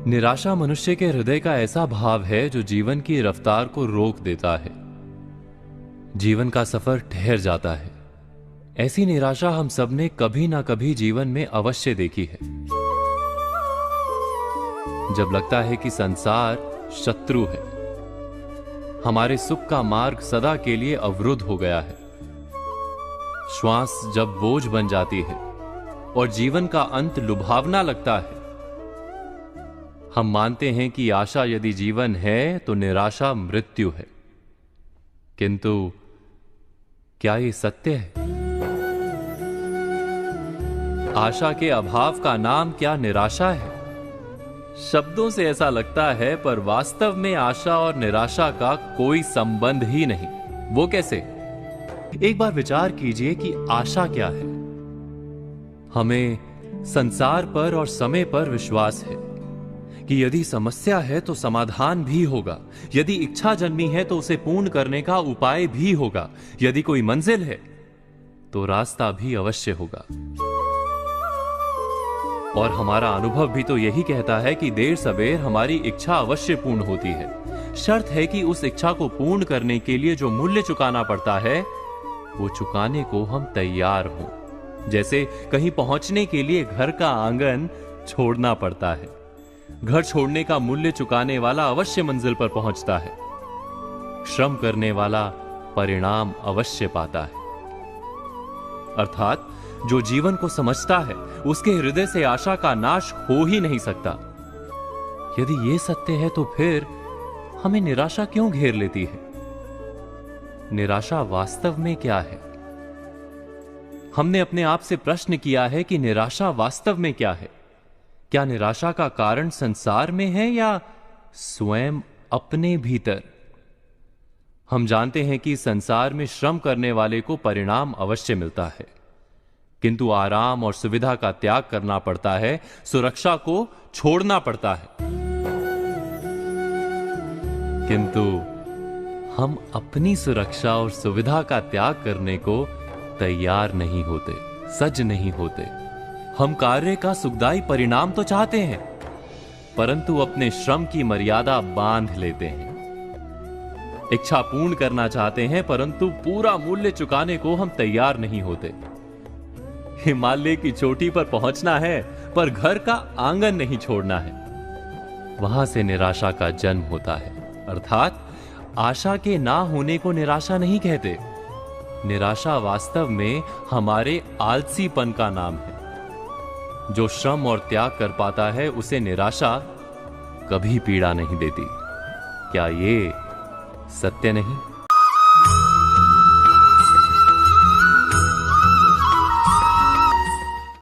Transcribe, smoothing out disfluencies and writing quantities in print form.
निराशा मनुष्य के हृदय का ऐसा भाव है जो जीवन की रफ्तार को रोक देता है। जीवन का सफर ठहर जाता है। ऐसी निराशा हम सबने कभी ना कभी जीवन में अवश्य देखी है। जब लगता है कि संसार शत्रु है, हमारे सुख का मार्ग सदा के लिए अवरुद्ध हो गया है, श्वास जब बोझ बन जाती है और जीवन का अंत लुभावना लगता है, हम मानते हैं कि आशा यदि जीवन है तो निराशा मृत्यु है। किंतु क्या ये सत्य है? आशा के अभाव का नाम क्या निराशा है? शब्दों से ऐसा लगता है, पर वास्तव में आशा और निराशा का कोई संबंध ही नहीं। वो कैसे? एक बार विचार कीजिए कि आशा क्या है। हमें संसार पर और समय पर विश्वास है कि यदि समस्या है तो समाधान भी होगा, यदि इच्छा जन्मी है तो उसे पूर्ण करने का उपाय भी होगा, यदि कोई मंजिल है तो रास्ता भी अवश्य होगा। और हमारा अनुभव भी तो यही कहता है कि देर सवेर हमारी इच्छा अवश्य पूर्ण होती है। शर्त है कि उस इच्छा को पूर्ण करने के लिए जो मूल्य चुकाना पड़ता है वो चुकाने को हम तैयार हों। जैसे कहीं पहुंचने के लिए घर का आंगन छोड़ना पड़ता है। घर छोड़ने का मूल्य चुकाने वाला अवश्य मंजिल पर पहुंचता है। श्रम करने वाला परिणाम अवश्य पाता है। अर्थात जो जीवन को समझता है उसके हृदय से आशा का नाश हो ही नहीं सकता। यदि यह सत्य है तो फिर हमें निराशा क्यों घेर लेती है? निराशा वास्तव में क्या है? हमने अपने आप से प्रश्न किया है कि निराशा वास्तव में क्या है? क्या निराशा का कारण संसार में है या स्वयं अपने भीतर? हम जानते हैं कि संसार में श्रम करने वाले को परिणाम अवश्य मिलता है, किंतु आराम और सुविधा का त्याग करना पड़ता है, सुरक्षा को छोड़ना पड़ता है। किंतु हम अपनी सुरक्षा और सुविधा का त्याग करने को तैयार नहीं होते, सज नहीं होते। हम कार्य का सुखदायी परिणाम तो चाहते हैं, परंतु अपने श्रम की मर्यादा बांध लेते हैं। इच्छा पूर्ण करना चाहते हैं, परंतु पूरा मूल्य चुकाने को हम तैयार नहीं होते। हिमालय की चोटी पर पहुंचना है, पर घर का आंगन नहीं छोड़ना है। वहां से निराशा का जन्म होता है। अर्थात आशा के ना होने को निराशा नहीं कहते। निराशा वास्तव में हमारे आलसीपन का नाम है। जो श्रम और त्याग कर पाता है उसे निराशा कभी पीड़ा नहीं देती। क्या ये सत्य नहीं?